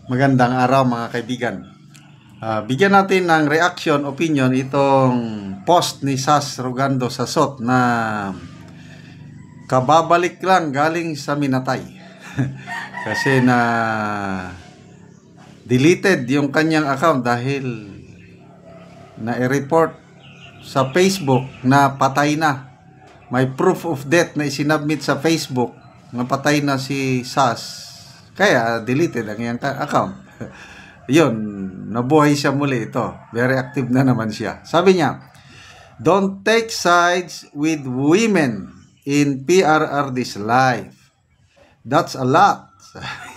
Magandang araw mga kaibigan. Bigyan natin ng reaction, opinion itong post ni Sas Rogando Sasot na kababalik lang galing sa Minatay. Kasi na deleted yung kanyang account dahil na-report sa Facebook na patay na. May proof of death na isinabmit sa Facebook na patay na si Sas. Kaya deleted ang iyang account. Yun, nabuhay siya muli ito. Very active na naman siya. Sabi niya, "Don't take sides with women in PRRD's life. That's a lot."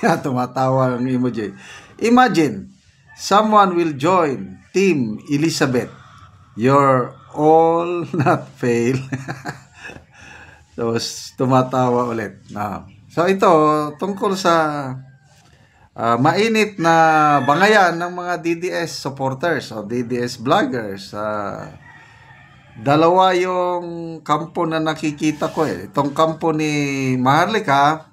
Tumatawa ang emoji. "Imagine, someone will join Team Elizabeth. You're all not fail." So, tumatawa ulit. So, ito, tungkol sa mainit na bangayan ng mga DDS supporters o DDS vloggers. Dalawa yung kampo na nakikita ko eh. Itong kampo ni Maharlika,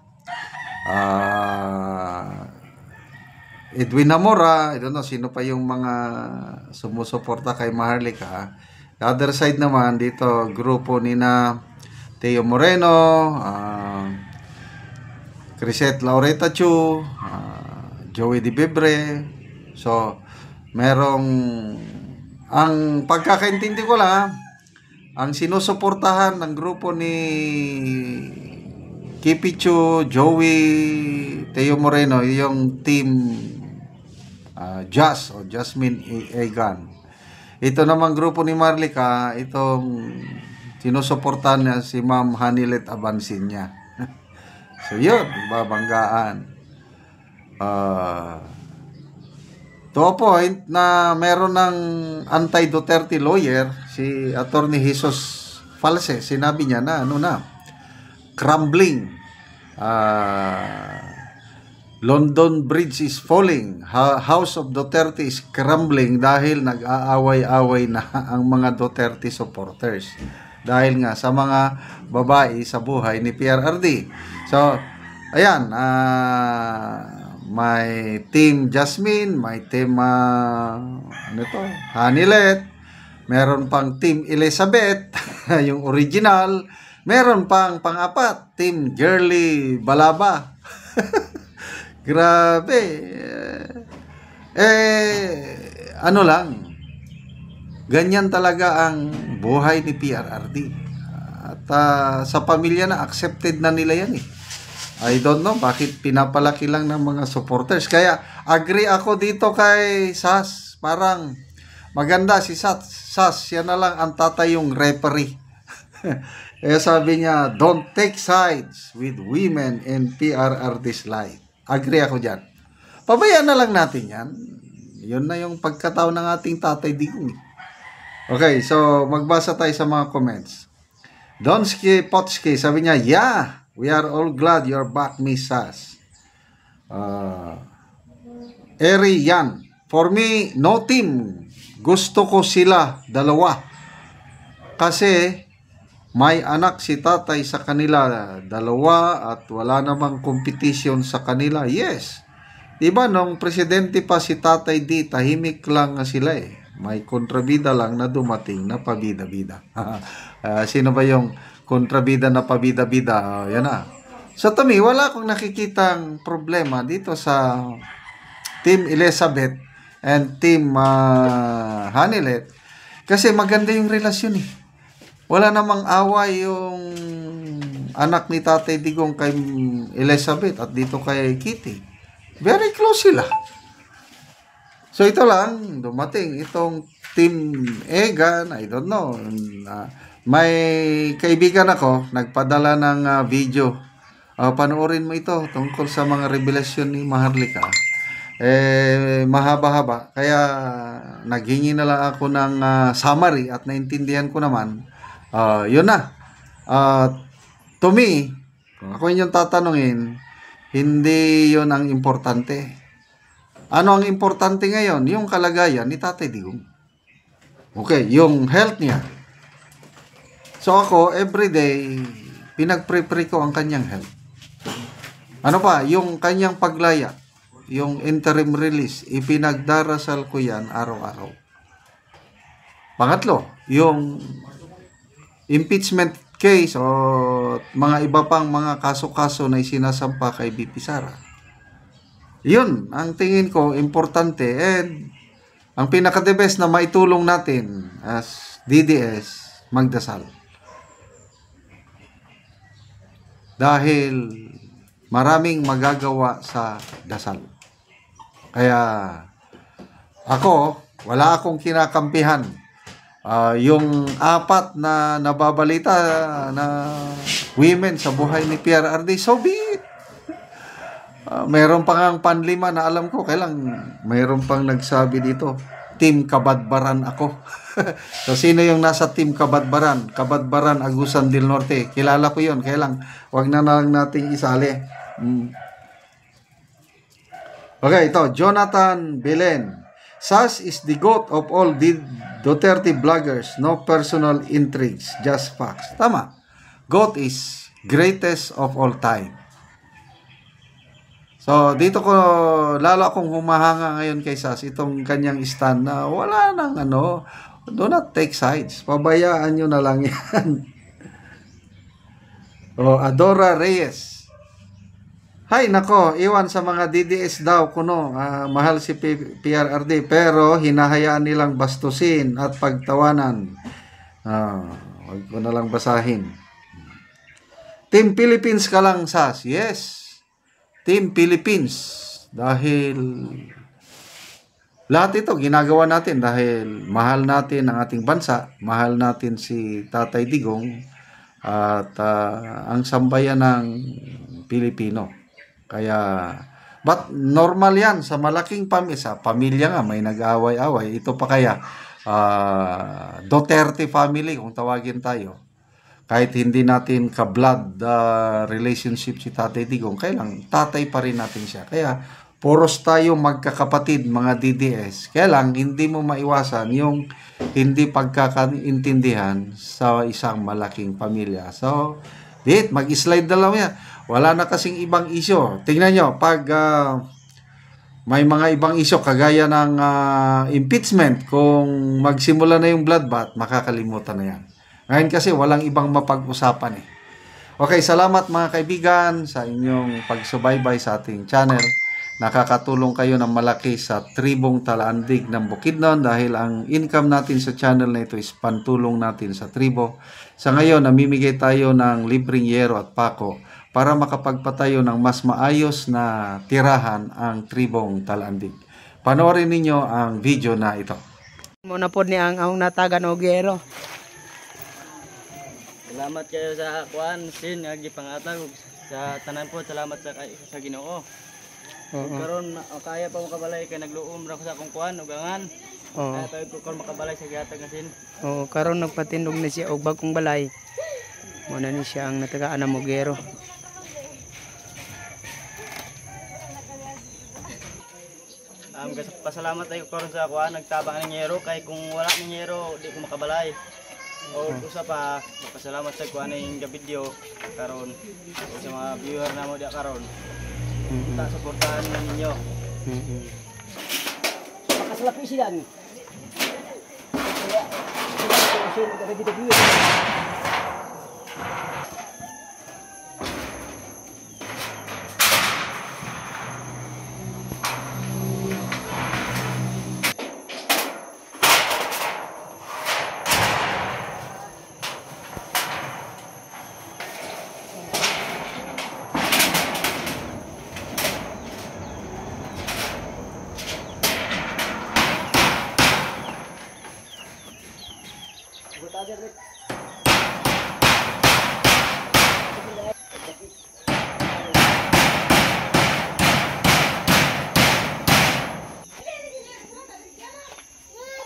Edwin Namora, I don't know sino pa yung mga sumusuporta kay Maharlika. The other side naman, dito, grupo ni na Teo Moreno, Crisette Laureta Chu, Joey Di Bebre. So, merong, ang pagkakaintindi ko lang, ang sinusuportahan ng grupo ni Kipichu, Joey, Teo Moreno, yung team Jas o Jasmine Egan. Ito namang grupo ni Maharlika, itong sinusuportahan niya si Ma'am Hanilet Abansinya. So yun, babanggaan. To a point na meron ng anti-Duterte lawyer, si Attorney Jesus False, sinabi niya na crumbling. London Bridge is falling. House of Duterte is crumbling dahil nag-aaway-away na ang mga Duterte supporters. Dahil nga sa mga babae sa buhay ni PRRD. So, ayan, may team Jasmine, may team Hanilet, meron pang team Elizabeth, yung original, meron pang pang-apat, team Girly Balaba. Grabe. Ano lang, ganyan talaga ang buhay ni PRRD. At sa pamilya na, accepted na nila yan eh. I don't know bakit pinapalaki lang ng mga supporters. Kaya agree ako dito kay Sas. Parang maganda si Sas. Siya na lang ang tatay yung referee. Kaya sabi niya, don't take sides with women in PRRD's life. Agree ako dyan. Pabayaan na lang natin yan. Yun na yung pagkatao ng ating tatay Digong. Okay, so magbasa tayo sa mga comments. Donski Potski, sabi niya, "Yeah, we are all glad you're back, Miss Sas." Eri Yan, "For me, no team. Gusto ko sila dalawa. Kasi may anak si tatay sa kanila dalawa at wala namang competition sa kanila." Yes. Diba nung presidente pa si Tatay D, tahimik lang sila eh. May kontrabida lang na dumating na pabida-bida. Sino ba yung kontrabida na pabida-bida? Yan na. So to me, wala akong nakikitang problema dito sa Team Elizabeth and Team Hanilet. Kasi maganda yung relasyon eh. Wala namang away yung anak ni Tatay Digong kay Elizabeth at dito kay Kitty. Very close sila. So ito lang, dumating itong Team Egan, I don't know. May kaibigan ako, nagpadala ng video. Panoorin mo ito tungkol sa mga revelasyon ni Maharlika. Mahaba-haba. Kaya naghingi na lang ako ng summary at naintindihan ko naman. Yun na. To me, kung ako yung tatanungin, hindi yun ang importante. Ano ang importante ngayon? Yung kalagayan ni Tatay Digong. Okay, yung health niya. So ako, everyday, pinag-pre-pre ko ang kanyang health. Ano pa? Yung kanyang paglaya. yung interim release, ipinagdarasal ko yan araw-araw. Pangatlo, yung impeachment case o mga iba pang mga kaso-kaso na isinasampa kay BP Sara. Yun, ang tingin ko, importante. And ang pinaka-the best na maitulong natin as DDS, magdasal. Dahil maraming magagawa sa dasal. Kaya ako, wala akong kinakampihan. Yung 4 na nababalita na women sa buhay ni PRRD, so be it. Mayroon pang panlima na alam ko, kailang mayroon pang nagsabi dito, Team Kabadbaran ako. So, sino yung nasa Team Kabadbaran? Kabadbaran, Agusan del Norte. Kilala ko yun. Kailang, wag na lang nating isali. Okay, ito. Jonathan Belen. SAS is the goat of all the Duterte vloggers. No personal intrigues. Just facts. Tama. GOAT is greatest of all time. So, dito ko, lalo akong humahanga ngayon kay SAS, itong kanyang stand na wala nang do not take sides. Pabayaan nyo na lang yan. Adora Reyes. Hay, nako, iwan sa mga DDS daw kuno. Mahal si PRRD, pero hinahayaan nilang bastusin at pagtawanan. Wag ko na lang basahin. Team Philippines ka lang, SAS. Yes. Team Philippines, dahil lahat ito ginagawa natin dahil mahal natin ang ating bansa, mahal natin si Tatay Digong at ang sambayan ng Pilipino. Kaya, but normal yan sa malaking pamilya nga, may nag-away-away. Ito pa kaya, Duterte family kung tawagin tayo. Kahit hindi natin ka-blood relationship si Tatay Digong, kailang tatay pa rin natin siya. Kaya, puros tayo magkakapatid, mga DDS. Kaya lang, hindi mo maiwasan yung hindi pagkakaintindihan sa isang malaking pamilya. So, mag-slide na lang yan. Wala na kasing ibang isyo. Tingnan nyo, pag may mga ibang isyo, kagaya ng impeachment, kung magsimula na yung bloodbath, makakalimutan na yan. Ngayon kasi walang ibang mapag-usapan eh. Okay, salamat mga kaibigan sa inyong pagsubaybay sa ating channel. Nakakatulong kayo ng malaki sa tribong Talaandig ng Bukidnon dahil ang income natin sa channel na ito is pantulong natin sa tribo. Sa ngayon, namimigay tayo ng libreng yero at pako para makapagpatayo ng mas maayos na tirahan ang tribong Talaandig. Panoorin ninyo ang video na ito. Muna po ni ang natagan og yero. Salamat kayo sa kuan sin nga gipangatag sa tanan po. Salamat sa Ginoo. Karon kaya pa mo kabalay kay nagluom ra ko sa akong kuan ugangan. Kaya tayo ko kon makabalay sa gihatag nga sin. Karon nagpatindog na siya og bagong balay. Mo na ni siya ang natagaan na mogero. Pasalamat tayo karon sa kuan nagtabang ng yero kay kung wala ning yero di ko makabalay. O usa pa pasalamat sa kuan ning video karon sa mga viewer namo dia karon. Ta suportahan ninyo. Makasalap sila ni.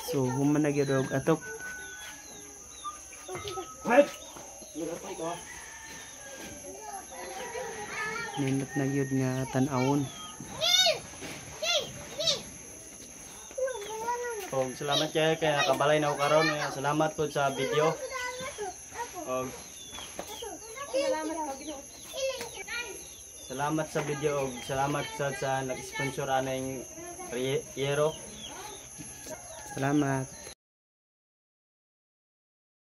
So, human na gyud og atok. Nindot na gyud nga tan-awon. Salamat kayo kay nakabalay na ako karon. Salamat po sa video. Salamat Salamat sa video og salamat sa nag-sponsor aning yero. Salamat.